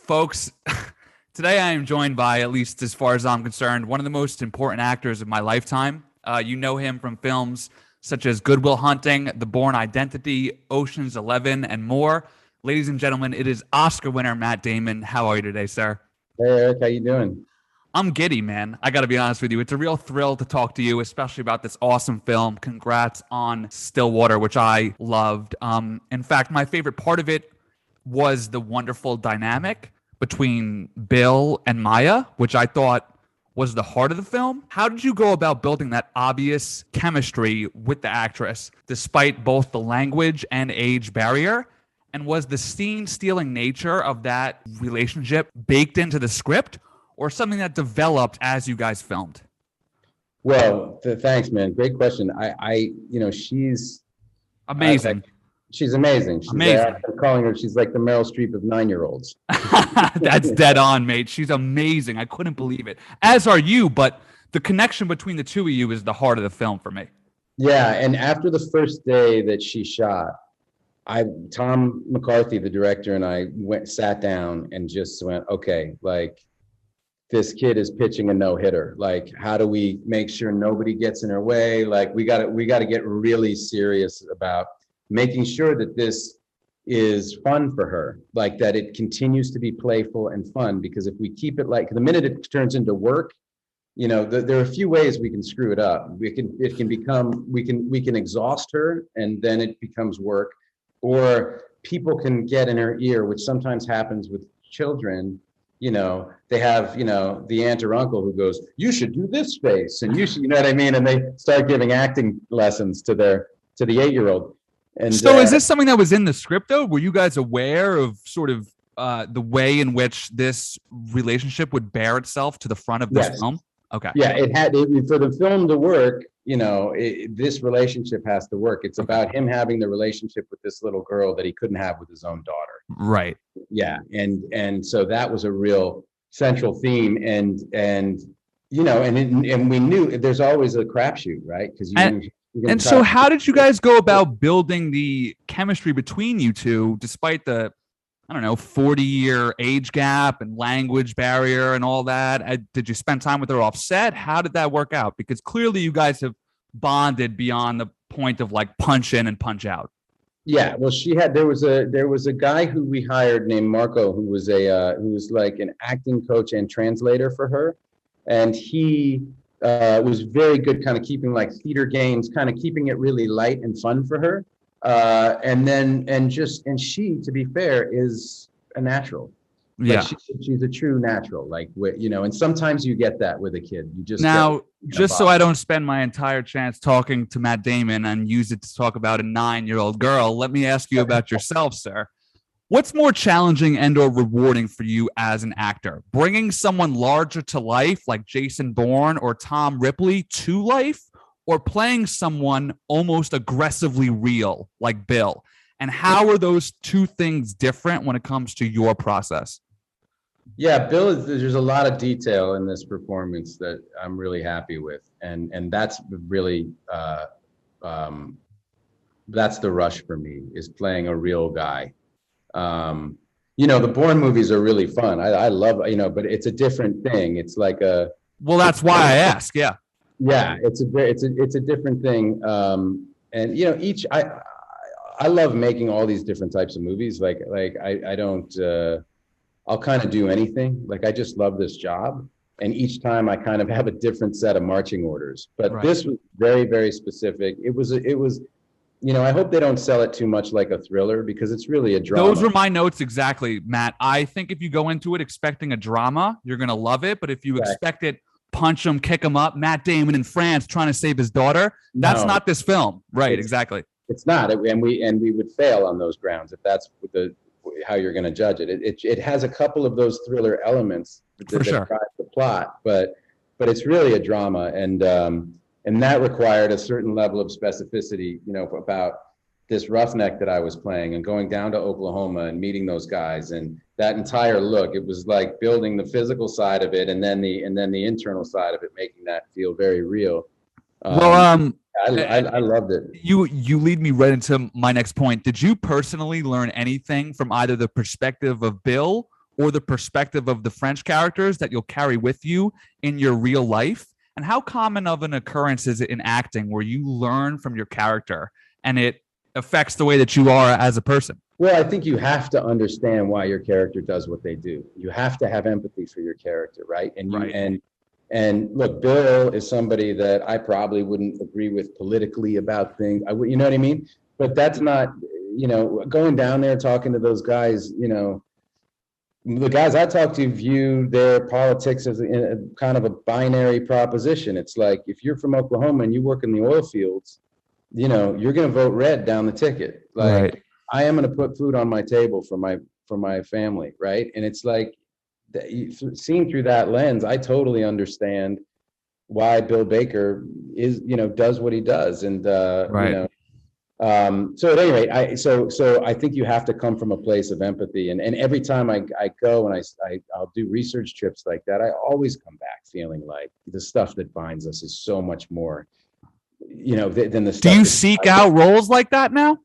Folks, today I am joined by, at least as far as I'm concerned, one of the most important actors of my lifetime. You know him from films such as Good Will Hunting, The Bourne Identity, Ocean's 11, and more. Ladies and gentlemen, it is Oscar winner Matt Damon. How are you today, sir? Hey Eric, how you doing? I'm giddy, man. I got to be honest with you. It's a real thrill to talk to you, especially about this awesome film. Congrats on Stillwater, which I loved. In fact, my favorite part of it was the wonderful dynamic between Bill and Maya, which I thought was the heart of the film. How did you go about building that obvious chemistry with the actress, despite both the language and age barrier? And was the scene-stealing nature of that relationship baked into the script, or something that developed as you guys filmed? Well, thanks, man. Great question. She's Amazing. She's amazing. Amazing. I'm calling her. She's like the Meryl Streep of 9-year-olds. That's dead on, mate. She's amazing. I couldn't believe it. As are you, but the connection between the two of you is the heart of the film for me. Yeah, and after the first day that she shot, Tom McCarthy, the director, and I sat down and just went, okay, like, this kid is pitching a no-hitter. Like, how do we make sure nobody gets in her way? Like, we got to get really serious about making sure that this is fun for her, like that it continues to be playful and fun. Because if we keep it like the minute it turns into work, there are a few ways we can screw it up. We can exhaust her, and then it becomes work, or people can get in her ear, which sometimes happens with children. They have, the aunt or uncle who goes, you should do this face, and you should, you know what I mean? And they start giving acting lessons to the 8-year-old. And so is this something that was in the script, though? Were you guys aware of sort of the way in which this relationship would bear itself to the front of this film? Okay. Yeah, for the film to work, this relationship has to work. It's about him having the relationship with this little girl that he couldn't have with his own daughter. Right. Yeah. And so that was a real central theme. And we knew there's always a crapshoot, right? Because so how did you guys go about building the chemistry between you two, despite the 40-year age gap and language barrier and all that? Did you spend time with her off set? How did that work out? Because clearly you guys have bonded beyond the point of like punch in and punch out. Yeah, well, there was a guy who we hired named Marco, who was like an acting coach and translator for her, and he was very good, kind of keeping like theater games, kind of keeping it really light and fun for her. And she, to be fair, is a natural. Yeah. Like she's a true natural, and sometimes you get that with a kid. You just so I don't spend my entire chance talking to Matt Damon and use it to talk about a 9-year-old girl, let me ask you about yourself, sir. What's more challenging and or rewarding for you as an actor? Bringing someone larger to life like Jason Bourne or Tom Ripley to life, or playing someone almost aggressively real like Bill? And how are those two things different when it comes to your process? Yeah, Bill, there's a lot of detail in this performance that I'm really happy with. And that's really, that's the rush for me, is playing a real guy. The Bourne movies are really fun. I love, but it's a different thing. It's like well, that's why I ask. Yeah. Yeah, it's a different thing. I love making all these different types of movies. I don't, I'll kind of do anything. Like, I just love this job. And each time I kind of have a different set of marching orders, but right. This was very, very specific. It was, I hope they don't sell it too much like a thriller, because it's really a drama. Those were my notes exactly, Matt. I think if you go into it expecting a drama, you're going to love it. But if you expect it, punch him, kick him up, Matt Damon in France trying to save his daughter, that's not this film. Right, exactly. It's not. And we would fail on those grounds if that's how you're going to judge it. It has a couple of those thriller elements that drive the plot, but it's really a drama, and that required a certain level of specificity, about this roughneck that I was playing, and going down to Oklahoma and meeting those guys, and that entire look. It was like building the physical side of it, and then the internal side of it, making that feel very real. I loved it. You lead me right into my next point. Did you personally learn anything from either the perspective of Bill or the perspective of the French characters that you'll carry with you in your real life? And how common of an occurrence is it in acting where you learn from your character and it affects the way that you are as a person? Well, I think you have to understand why your character does what they do. You have to have empathy for your character, right? And look, Bill is somebody that I probably wouldn't agree with politically about things. You know what I mean? But that's not, going down there talking to those guys, the guys I talk to view their politics as a kind of a binary proposition. It's like, if you're from Oklahoma and you work in the oil fields, you're going to vote red down the ticket. Like, right. I am going to put food on my table for my family, right? And it's like, seeing through that lens, I totally understand why Bill Baker does what he does. And right. So at any rate, I think you have to come from a place of empathy. And every time I go and I'll do research trips like that, I always come back feeling like the stuff that binds us is so much more, than the stuff. Do you seek out roles like that now?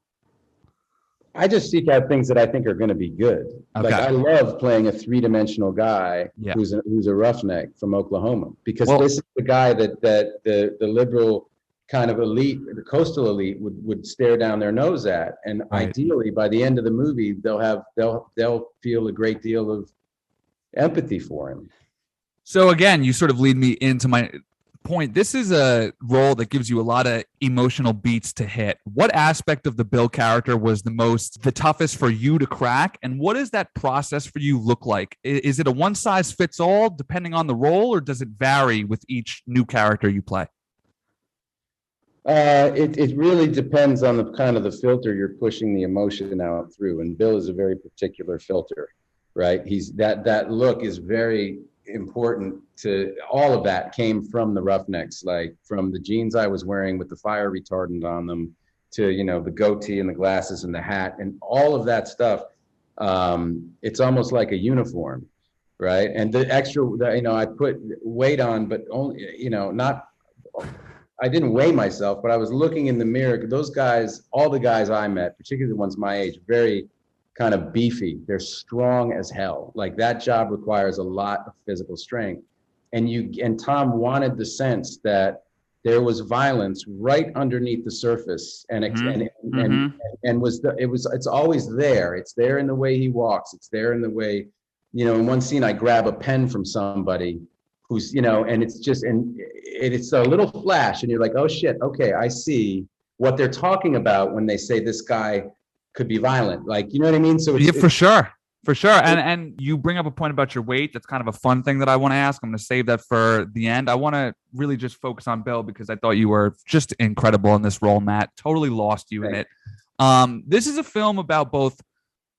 I just seek out things that I think are going to be good. Okay. Like, I love playing a three-dimensional guy who's a roughneck from Oklahoma, because this is the guy that the liberal kind of elite, the coastal elite, would stare down their nose at. And ideally, by the end of the movie, they'll feel a great deal of empathy for him. So again, you sort of lead me into my point. This is a role that gives you a lot of emotional beats to hit. What aspect of the Bill character was the toughest for you to crack? And what does that process for you look like? Is it a one size fits all depending on the role, or does it vary with each new character you play? It really depends on the kind of the filter you're pushing the emotion out through. And Bill is a very particular filter, right? That look is very important. To all of that came from the Roughnecks, like from the jeans I was wearing with the fire retardant on them to the goatee and the glasses and the hat and all of that stuff. It's almost like a uniform, right? And the extra, I put weight on, but only I didn't weigh myself, but I was looking in the mirror. Those guys, all the guys I met, particularly the ones my age, very kind of beefy. They're strong as hell. Like, that job requires a lot of physical strength. And Tom wanted the sense that there was violence right underneath the surface, it's always there. It's there in the way he walks. It's there in the way, in one scene I grab a pen from somebody who's, and it's a little flash, and you're like, oh shit, okay, I see what they're talking about when they say this guy could be violent. Like, you know what I mean? So for sure. And you bring up a point about your weight. That's kind of a fun thing that I want to ask. I'm going to save that for the end. I want to really just focus on Bill, because I thought you were just incredible in this role, Matt. Totally lost you in it. This is a film about both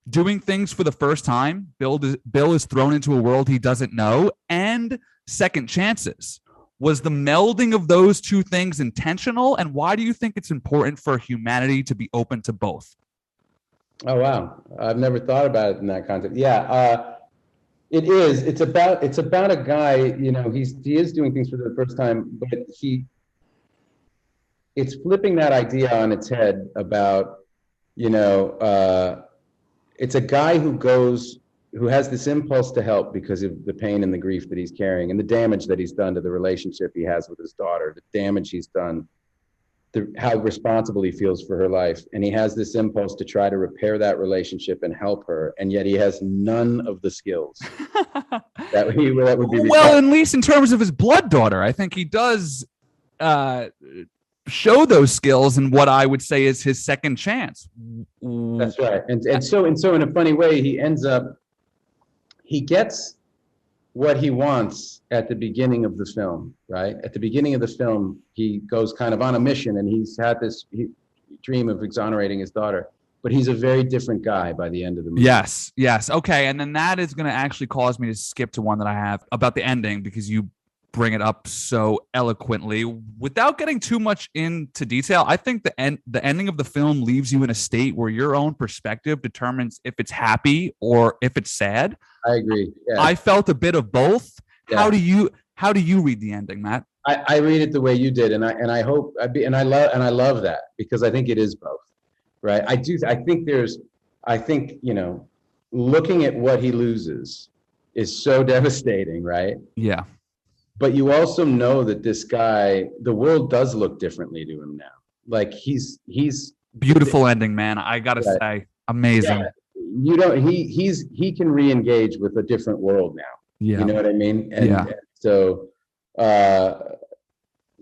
doing things for the first time. Bill is thrown into a world he doesn't know, and second chances. Was the melding of those two things intentional? And why do you think it's important for humanity to be open to both? Oh, wow. I've never thought about it in that context. Yeah, it is. It's about a guy, he is doing things for the first time, but it's flipping that idea on its head about, it's a guy who has this impulse to help because of the pain and the grief that he's carrying and the damage that he's done to the relationship he has with his daughter, the damage he's done, how responsible he feels for her life. And he has this impulse to try to repair that relationship and help her. And yet he has none of the skills that would be required. Well, at least in terms of his blood daughter, I think he does show those skills in what I would say is his second chance. That's right. And so in a funny way, he gets what he wants at the beginning of the film, right? At the beginning of the film, he goes kind of on a mission, and he's had this dream of exonerating his daughter, but he's a very different guy by the end of the movie. Yes. Okay, and then that is going to actually cause me to skip to one that I have about the ending, because you bring it up so eloquently. Without getting too much into detail, I think the ending of the film leaves you in a state where your own perspective determines if it's happy or if it's sad. I agree. Yeah. I felt a bit of both. Yeah. How do you read the ending, Matt? I read it the way you did, and I hope I love that, because I think it is both, right? I think looking at what he loses is so devastating, right? Yeah. But you also know that this guy, the world does look differently to him now. Like he's Beautiful ending, man. I gotta yeah, say, amazing. yeah. You don't he can re-engage with a different world now. You Yeah. know what I mean? Yeah. And so uh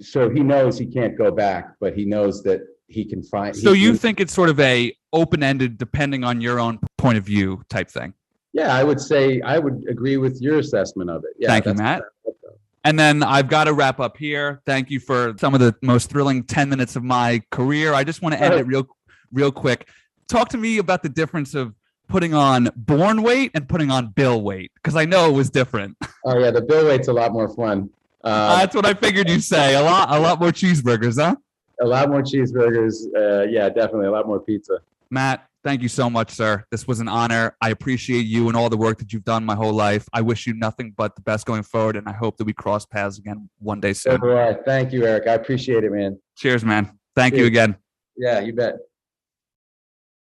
so he knows he can't go back, but he knows that he can find. So you think it's sort of a open-ended, depending on your own point of view type thing? Yeah, I would say I would agree with your assessment of it. Yeah, Thank you, Matt. And then I've got to wrap up here. Thank you for some of the most thrilling 10 minutes of my career. I just want to end it real quick. Talk to me about the difference of putting on Bourne weight and putting on Bill weight, because I know it was different. Oh yeah, the Bill weight's a lot more fun. That's what I figured you'd say. A lot more cheeseburgers, huh? A lot more cheeseburgers. Yeah, definitely a lot more pizza. Matt, thank you so much, sir. This was an honor. I appreciate you and all the work that you've done my whole life. I wish you nothing but the best going forward, and I hope that we cross paths again one day soon. All right. Thank you, Eric. I appreciate it, man. Cheers, man. Thank you again. Yeah, you bet.